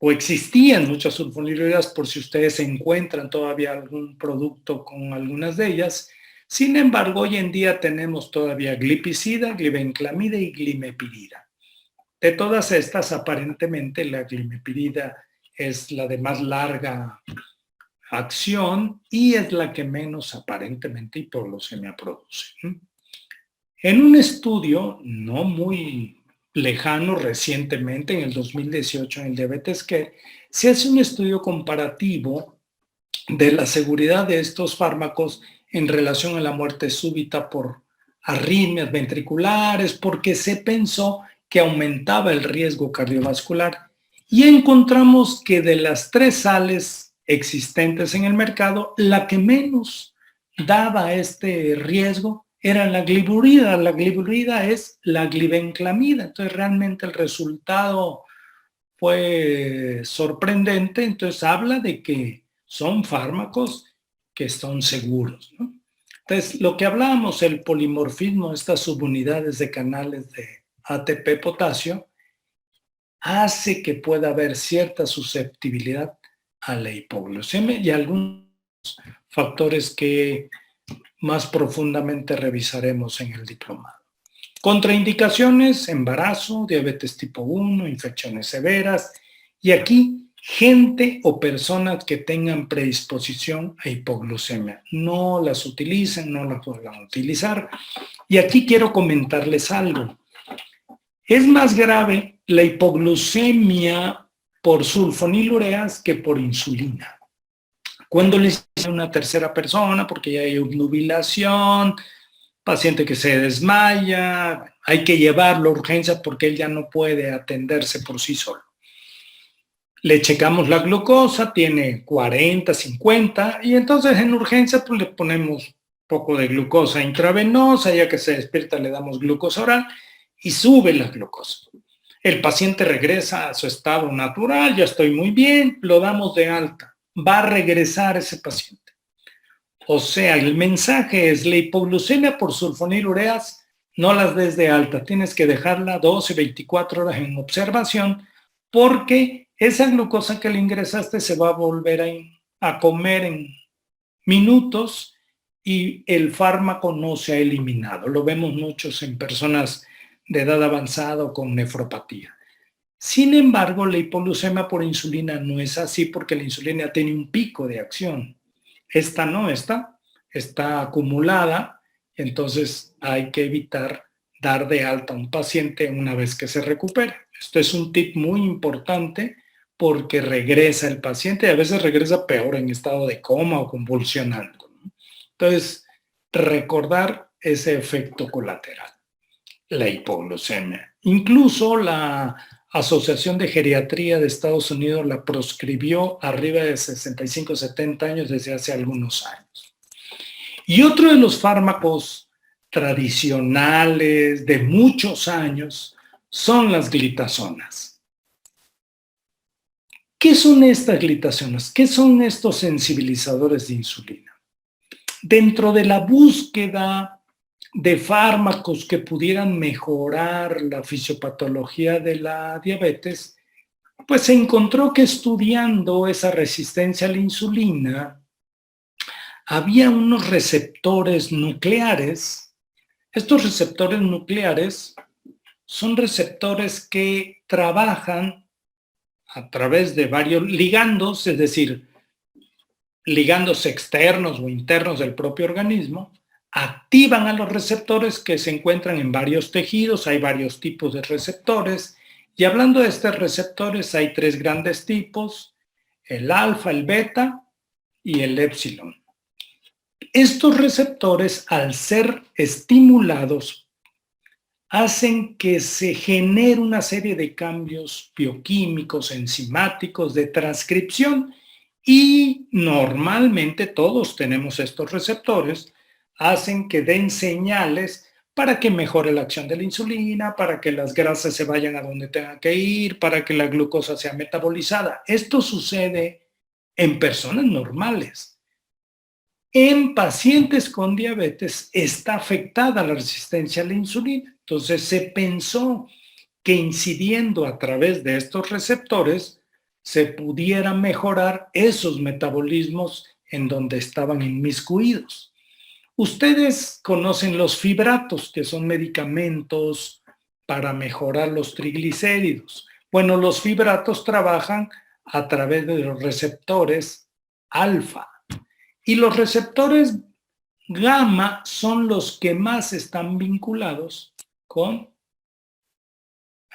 o existían muchas sulfonilureas, por si ustedes encuentran todavía algún producto con algunas de ellas. Sin embargo, hoy en día tenemos todavía glipizida, glibenclamida y glimepirida. De todas estas, aparentemente la glimepirida es la de más larga acción y es la que menos aparentemente hipoglucemia produce. En un estudio no muy lejano, recientemente, en el 2018, en el Diabetes Care, se hace un estudio comparativo de la seguridad de estos fármacos en relación a la muerte súbita por arritmias ventriculares, porque se pensó que aumentaba el riesgo cardiovascular. Y encontramos que de las 3 sales existentes en el mercado, la que menos daba este riesgo era la gliburida. La gliburida es la glibenclamida. Entonces, realmente el resultado fue sorprendente. Entonces, habla de que son fármacos que son seguros, ¿no? Entonces, lo que hablábamos, el polimorfismo, estas subunidades de canales de ATP potasio, hace que pueda haber cierta susceptibilidad a la hipoglucemia y algunos factores que más profundamente revisaremos en el diplomado. Contraindicaciones: embarazo, diabetes tipo 1, infecciones severas, y aquí gente o personas que tengan predisposición a hipoglucemia. No las utilicen, no las puedan utilizar. Y aquí quiero comentarles algo. Es más grave la hipoglucemia por sulfonilureas que por insulina. Cuando les dice a una tercera persona, porque ya hay obnubilación, paciente que se desmaya, hay que llevarlo a urgencia porque él ya no puede atenderse por sí solo. Le checamos la glucosa, tiene 40, 50, y entonces en urgencia pues le ponemos un poco de glucosa intravenosa, ya que se despierta le damos glucosa oral y sube la glucosa. El paciente regresa a su estado natural, ya estoy muy bien, lo damos de alta. Va a regresar ese paciente. O sea, el mensaje es: la hipoglucemia por sulfonilureas no las des de alta, tienes que dejarla 12, 24 horas en observación, porque esa glucosa que le ingresaste se va a volver a comer en minutos y el fármaco no se ha eliminado. Lo vemos muchos en personas de edad avanzada o con nefropatía. Sin embargo, la hipoglucemia por insulina no es así, porque la insulina tiene un pico de acción. Esta no está acumulada, entonces hay que evitar dar de alta a un paciente una vez que se recupere. Esto es un tip muy importante porque regresa el paciente y a veces regresa peor, en estado de coma o convulsionando, ¿no? Entonces, recordar ese efecto colateral, la hipoglucemia. Incluso la Asociación de Geriatría de Estados Unidos la proscribió arriba de 65, 70 años desde hace algunos años. Y otro de los fármacos tradicionales de muchos años son las glitazonas. ¿Qué son estas glitazonas? ¿Qué son estos sensibilizadores de insulina? Dentro de la búsqueda de fármacos que pudieran mejorar la fisiopatología de la diabetes, pues se encontró que estudiando esa resistencia a la insulina, había unos receptores nucleares. Estos receptores nucleares son receptores que trabajan a través de varios ligandos, es decir, ligandos externos o internos del propio organismo, activan a los receptores que se encuentran en varios tejidos. Hay varios tipos de receptores, y hablando de estos receptores hay 3 grandes tipos: el alfa, el beta y el épsilon. Estos receptores, al ser estimulados, hacen que se genere una serie de cambios bioquímicos, enzimáticos, de transcripción, y normalmente todos tenemos estos receptores, hacen que den señales para que mejore la acción de la insulina, para que las grasas se vayan a donde tengan que ir, para que la glucosa sea metabolizada. Esto sucede en personas normales. En pacientes con diabetes está afectada la resistencia a la insulina. Entonces se pensó que incidiendo a través de estos receptores se pudiera mejorar esos metabolismos en donde estaban inmiscuidos. Ustedes conocen los fibratos, que son medicamentos para mejorar los triglicéridos. Bueno, los fibratos trabajan a través de los receptores alfa. Y los receptores gamma son los que más están vinculados con,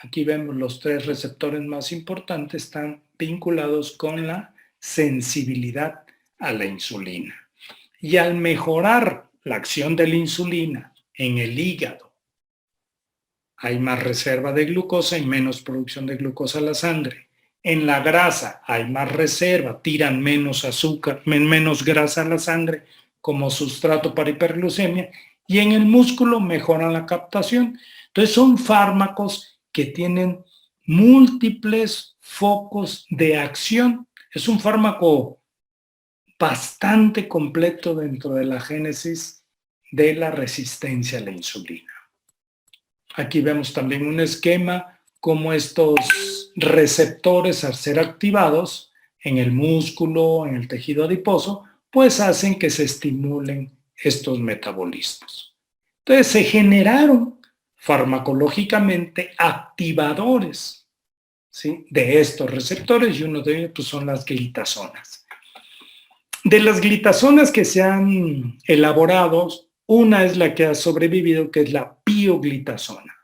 aquí vemos los 3 receptores más importantes, están vinculados con la sensibilidad a la insulina. Y al mejorar la acción de la insulina en el hígado, hay más reserva de glucosa y menos producción de glucosa a la sangre. En la grasa hay más reserva, tiran menos azúcar, menos grasa a la sangre como sustrato para hiperglucemia, y en el músculo mejoran la captación. Entonces son fármacos que tienen múltiples focos de acción. Es un fármaco bastante completo dentro de la génesis de la resistencia a la insulina. Aquí vemos también un esquema como estos receptores, al ser activados en el músculo, en el tejido adiposo, pues hacen que se estimulen estos metabolismos. Entonces se generaron farmacológicamente activadores, ¿sí?, de estos receptores, y uno de ellos pues, son las glitazonas. De las glitazonas que se han elaborado, una es la que ha sobrevivido, que es la pioglitazona.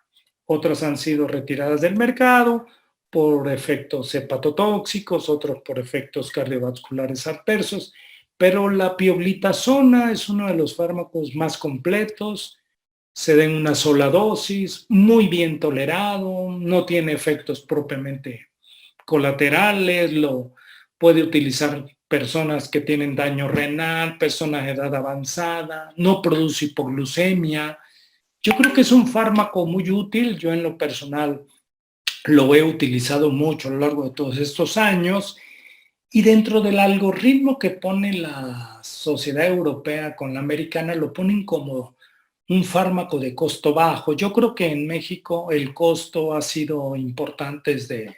Otras han sido retiradas del mercado por efectos hepatotóxicos, otros por efectos cardiovasculares adversos, pero la pioglitazona es uno de los fármacos más completos, se da en una sola dosis, muy bien tolerado, no tiene efectos propiamente colaterales, lo puede utilizar personas que tienen daño renal, personas de edad avanzada, no produce hipoglucemia. Yo creo que es un fármaco muy útil. Yo en lo personal lo he utilizado mucho a lo largo de todos estos años, y dentro del algoritmo que pone la Sociedad Europea con la americana lo ponen como un fármaco de costo bajo. Yo creo que en México el costo ha sido importante, es de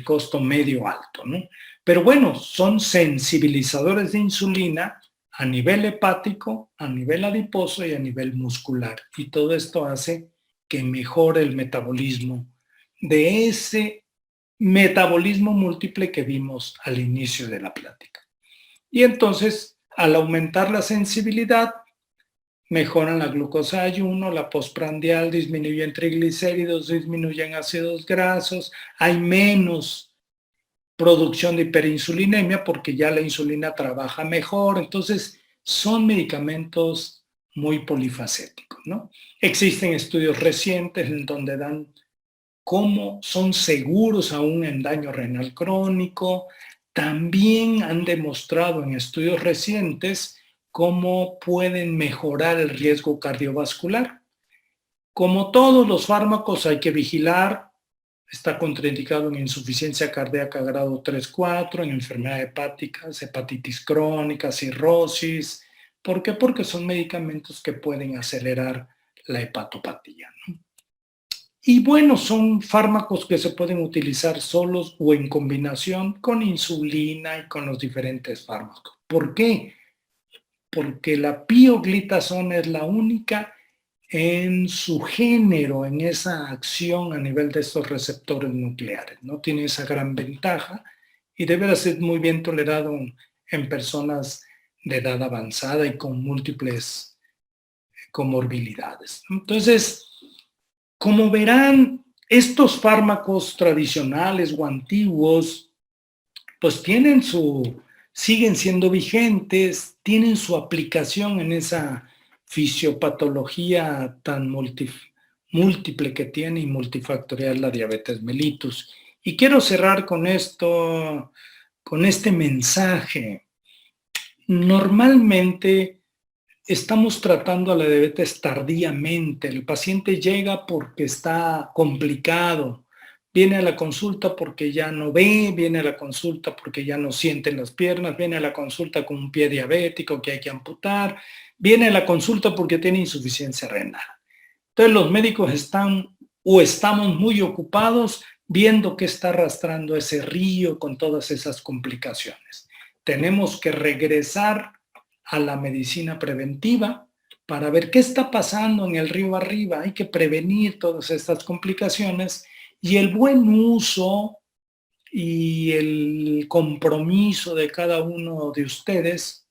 costo medio alto, ¿no? Pero bueno, son sensibilizadores de insulina a nivel hepático, a nivel adiposo y a nivel muscular. Y todo esto hace que mejore el metabolismo de ese metabolismo múltiple que vimos al inicio de la plática. Y entonces, al aumentar la sensibilidad, mejoran la glucosa de ayuno, la postprandial, disminuyen triglicéridos, disminuyen ácidos grasos, hay menos producción de hiperinsulinemia porque ya la insulina trabaja mejor. Entonces, son medicamentos muy polifacéticos, ¿no? Existen estudios recientes en donde dan cómo son seguros aún en daño renal crónico. También han demostrado en estudios recientes cómo pueden mejorar el riesgo cardiovascular. Como todos los fármacos hay que vigilar. Está contraindicado en insuficiencia cardíaca grado 3-4, en enfermedades hepáticas, hepatitis crónica, cirrosis. ¿Por qué? Porque son medicamentos que pueden acelerar la hepatopatía, ¿no? Y bueno, son fármacos que se pueden utilizar solos o en combinación con insulina y con los diferentes fármacos. ¿Por qué? Porque la pioglitazona es la única en su género, en esa acción a nivel de estos receptores nucleares, ¿no? Tiene esa gran ventaja y debe de ser muy bien tolerado en personas de edad avanzada y con múltiples comorbilidades. Entonces, como verán, estos fármacos tradicionales o antiguos, pues siguen siendo vigentes, tienen su aplicación en esa fisiopatología tan múltiple que tiene y multifactorial la diabetes mellitus. Y quiero cerrar con esto, con este mensaje. Normalmente estamos tratando a la diabetes tardíamente. El paciente llega porque está complicado. Viene a la consulta porque ya no ve, viene a la consulta porque ya no siente las piernas, viene a la consulta con un pie diabético que hay que amputar, viene a la consulta porque tiene insuficiencia renal. Entonces los médicos están o estamos muy ocupados viendo qué está arrastrando ese río con todas esas complicaciones. Tenemos que regresar a la medicina preventiva para ver qué está pasando en el río arriba. Hay que prevenir todas estas complicaciones y el buen uso y el compromiso de cada uno de ustedes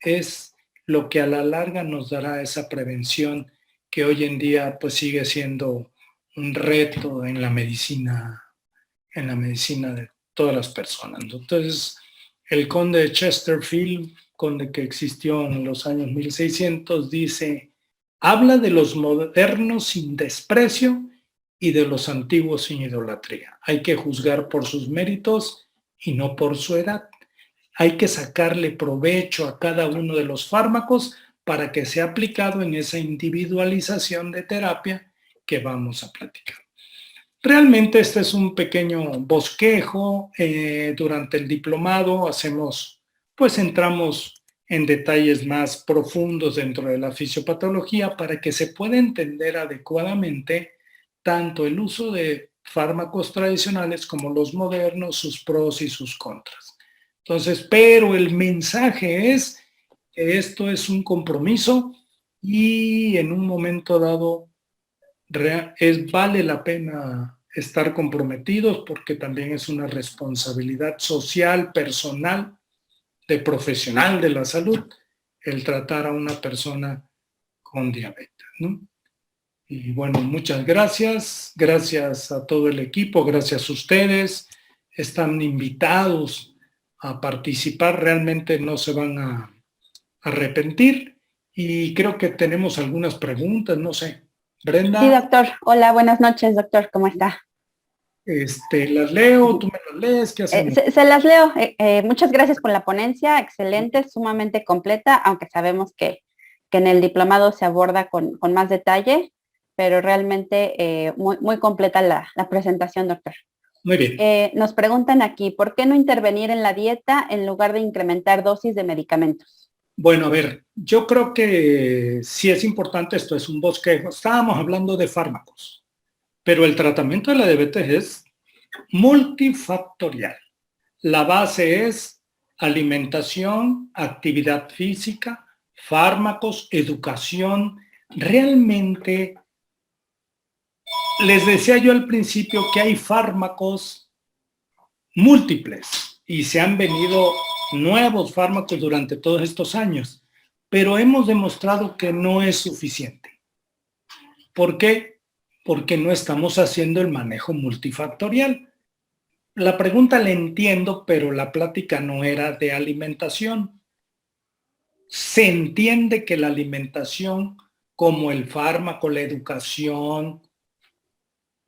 es lo que a la larga nos dará esa prevención que hoy en día pues sigue siendo un reto en la medicina de todas las personas. Entonces, el conde de Chesterfield, conde que existió en los años 1600, dice, habla de los modernos sin desprecio y de los antiguos sin idolatría. Hay que juzgar por sus méritos y no por su edad. Hay que sacarle provecho a cada uno de los fármacos para que sea aplicado en esa individualización de terapia que vamos a platicar. Realmente este es un pequeño bosquejo. Durante el diplomado entramos en detalles más profundos dentro de la fisiopatología para que se pueda entender adecuadamente tanto el uso de fármacos tradicionales como los modernos, sus pros y sus contras. Entonces, pero el mensaje es que esto es un compromiso y en un momento dado vale la pena estar comprometidos porque también es una responsabilidad social, personal, de profesional de la salud, el tratar a una persona con diabetes, ¿no? Y bueno, muchas gracias a todo el equipo, gracias a ustedes, están invitados a participar, realmente no se van a arrepentir y creo que tenemos algunas preguntas, no sé. Brenda. Sí, doctor. Hola, buenas noches, doctor. ¿Cómo está? Las leo, tú me las lees, ¿qué hacemos? Se las leo. Muchas gracias por la ponencia, excelente, sumamente completa, aunque sabemos que en el diplomado se aborda con más detalle, pero realmente muy completa la presentación, doctor. Muy bien. Nos preguntan aquí, ¿por qué no intervenir en la dieta en lugar de incrementar dosis de medicamentos? Bueno, a ver, yo creo que sí es importante, esto es un bosquejo. Estábamos hablando de fármacos, pero el tratamiento de la diabetes es multifactorial. La base es alimentación, actividad física, fármacos, educación. Realmente, les decía yo al principio que hay fármacos múltiples y se han venido nuevos fármacos durante todos estos años, pero hemos demostrado que no es suficiente. ¿Por qué? Porque no estamos haciendo el manejo multifactorial. La pregunta la entiendo, pero la plática no era de alimentación. Se entiende que la alimentación, como el fármaco, la educación,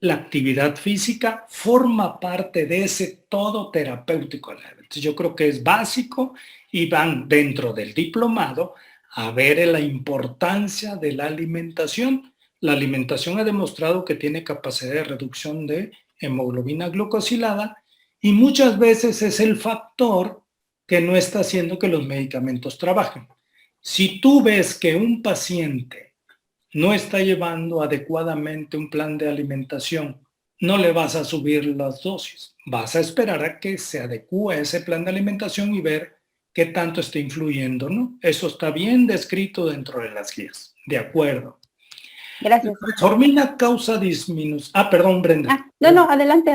la actividad física, forma parte de ese todo terapéutico. Entonces, yo creo que es básico y van dentro del diplomado a ver la importancia de la alimentación. La alimentación ha demostrado que tiene capacidad de reducción de hemoglobina glucosilada y muchas veces es el factor que no está haciendo que los medicamentos trabajen. Si tú ves que un paciente no está llevando adecuadamente un plan de alimentación, no le vas a subir las dosis. Vas a esperar a que se adecúe ese plan de alimentación y ver qué tanto está influyendo, ¿no? Eso está bien descrito dentro de las guías. De acuerdo. Gracias. La metformina causa disminución. Perdón, Brenda. No, adelante.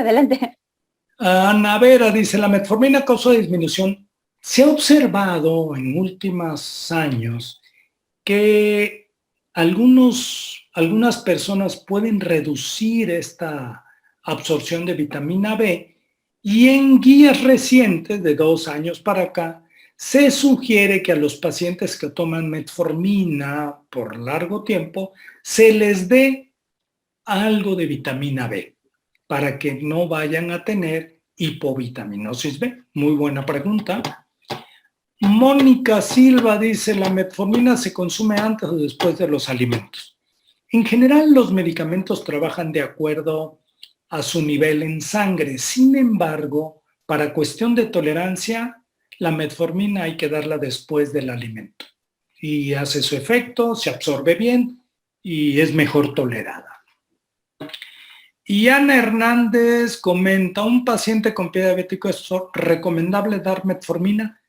Ana Vera dice, la metformina causa disminución. Se ha observado en últimos años que algunas personas pueden reducir esta absorción de vitamina B y en guías recientes de 2 años para acá se sugiere que a los pacientes que toman metformina por largo tiempo se les dé algo de vitamina B para que no vayan a tener hipovitaminosis B. Muy buena pregunta. Mónica Silva dice, ¿la metformina se consume antes o después de los alimentos? En general, los medicamentos trabajan de acuerdo a su nivel en sangre. Sin embargo, para cuestión de tolerancia, la metformina hay que darla después del alimento. Y hace su efecto, se absorbe bien y es mejor tolerada. Y Ana Hernández comenta, ¿un paciente con pie diabético es recomendable dar metformina?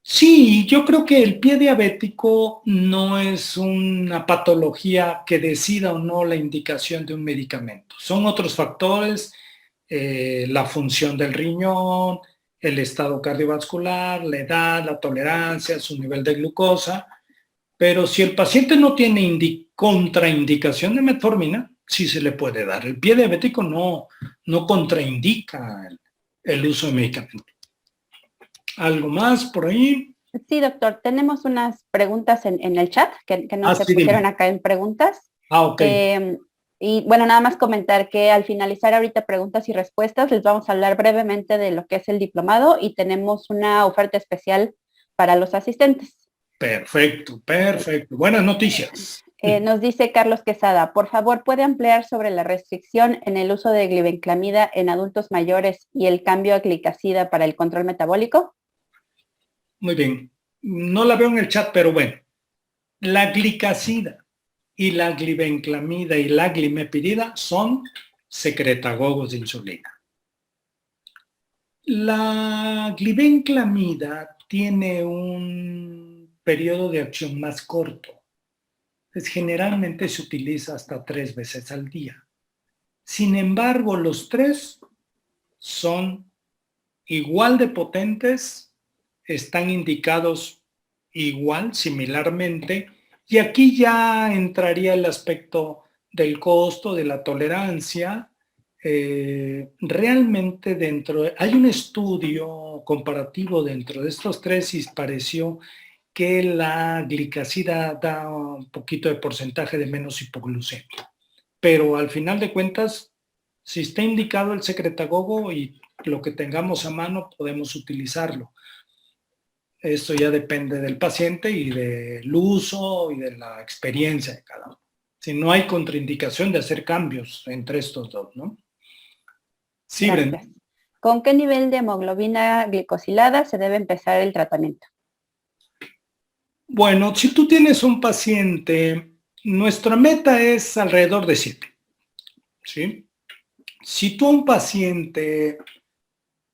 Sí, yo creo que el pie diabético no es una patología que decida o no la indicación de un medicamento. Son otros factores, la función del riñón, el estado cardiovascular, la edad, la tolerancia, su nivel de glucosa. Pero si el paciente no tiene contraindicación de metformina, sí se le puede dar. El pie diabético no contraindica el uso de medicamentos. ¿Algo más por ahí? Sí, doctor, tenemos unas preguntas en el chat que nos se pusieron acá en preguntas. Ok. Y bueno, nada más comentar que al finalizar ahorita preguntas y respuestas, les vamos a hablar brevemente de lo que es el diplomado y tenemos una oferta especial para los asistentes. Perfecto, perfecto. Buenas noticias. Nos dice Carlos Quesada, por favor, ¿puede ampliar sobre la restricción en el uso de glibenclamida en adultos mayores y el cambio a glicazida para el control metabólico? Muy bien. No la veo en el chat, pero bueno. La glicazida y la glibenclamida y la glimepirida son secretagogos de insulina. La glibenclamida tiene un periodo de acción más corto. Generalmente se utiliza hasta 3 veces al día. Sin embargo, los 3 son igual de potentes, están indicados igual, similarmente, y aquí ya entraría el aspecto del costo, de la tolerancia. Realmente hay un estudio comparativo dentro de estos 3 y pareció que la glicazida da un poquito de porcentaje de menos hipoglucemia. Pero al final de cuentas, si está indicado el secretagogo y lo que tengamos a mano, podemos utilizarlo. Esto ya depende del paciente y del uso y de la experiencia de cada uno. Si no hay contraindicación de hacer cambios entre estos dos, ¿no? Sí, Brenda. ¿Con qué nivel de hemoglobina glicosilada se debe empezar el tratamiento? Bueno, si tú tienes un paciente, nuestra meta es alrededor de 7, ¿sí? Si tú a un paciente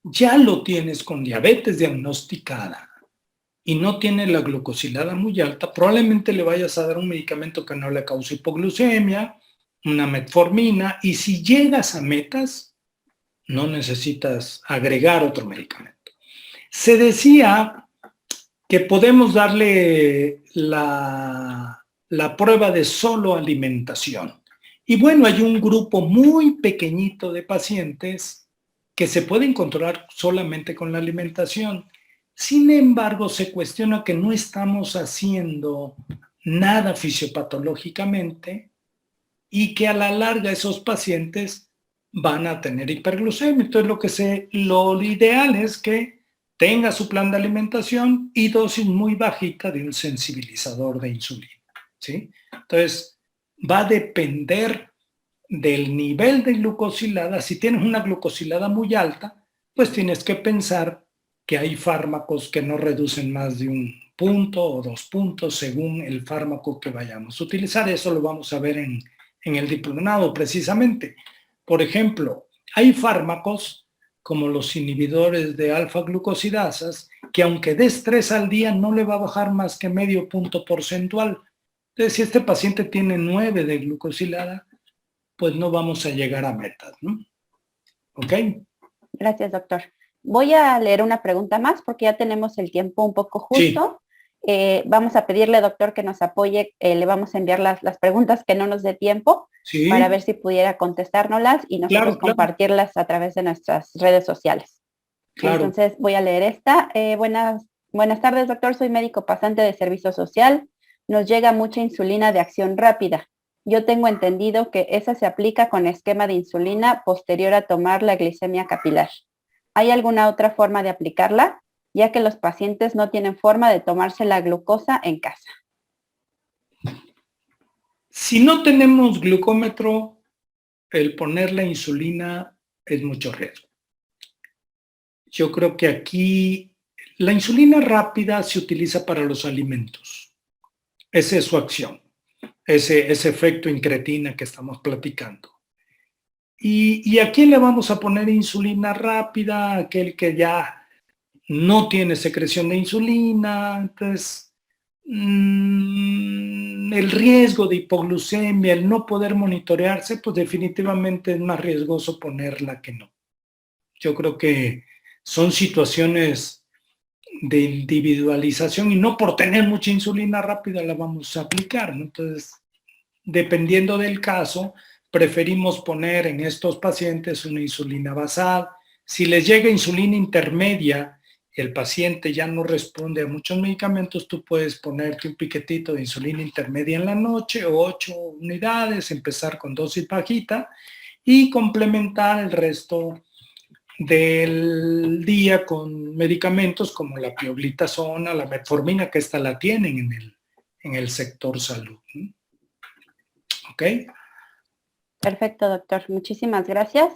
ya lo tienes con diabetes diagnosticada y no tiene la glucosilada muy alta, probablemente le vayas a dar un medicamento que no le cause hipoglucemia, una metformina, y si llegas a metas, no necesitas agregar otro medicamento. Se decía que podemos darle la prueba de solo alimentación. Y bueno, hay un grupo muy pequeñito de pacientes que se pueden controlar solamente con la alimentación. Sin embargo, se cuestiona que no estamos haciendo nada fisiopatológicamente y que a la larga esos pacientes van a tener hiperglucemia. Entonces, lo ideal es que tenga su plan de alimentación y dosis muy bajita de un sensibilizador de insulina, ¿sí? Entonces, va a depender del nivel de glucosilada. Si tienes una glucosilada muy alta, pues tienes que pensar que hay fármacos que no reducen más de 1 punto o 2 puntos según el fármaco que vayamos a utilizar. Eso lo vamos a ver en el diplomado precisamente. Por ejemplo, hay fármacos como los inhibidores de alfa-glucosidasas, que aunque des 3 al día no le va a bajar más que medio punto porcentual. Entonces, si este paciente tiene 9 de glucosilada, pues no vamos a llegar a metas, ¿no? ¿Ok? Gracias, doctor. Voy a leer una pregunta más porque ya tenemos el tiempo un poco justo. Sí. Vamos a pedirle, doctor, que nos apoye. Le vamos a enviar las preguntas que no nos dé tiempo, sí, para ver si pudiera contestárnoslas y nosotros compartirlas a través de nuestras redes sociales. Claro. Entonces voy a leer esta. Buenas tardes, doctor. Soy médico pasante de servicio social. Nos llega mucha insulina de acción rápida. yo tengo entendido que esa se aplica con esquema de insulina posterior a tomar la glicemia capilar. ¿Hay alguna otra forma de aplicarla, ya que los pacientes no tienen forma de tomarse la glucosa en casa? Si no tenemos glucómetro, el poner la insulina es mucho riesgo. Yo creo que aquí la insulina rápida se utiliza para los alimentos. Esa es su acción, ese efecto incretina que estamos platicando. ¿Y a quién le vamos a poner insulina rápida? Aquel que ya no tiene secreción de insulina. Entonces, el riesgo de hipoglucemia, el no poder monitorearse, pues definitivamente es más riesgoso ponerla que no. Yo creo que son situaciones de individualización y no por tener mucha insulina rápida la vamos a aplicar, ¿no? Entonces, dependiendo del caso, preferimos poner en estos pacientes una insulina basal. Si les llega insulina intermedia y el paciente ya no responde a muchos medicamentos, tú puedes ponerte un piquetito de insulina intermedia en la noche o 8 unidades, empezar con dosis bajita y complementar el resto del día con medicamentos como la pioglitazona, la metformina, que esta la tienen en el sector salud. ¿Ok? Perfecto, doctor. Muchísimas gracias.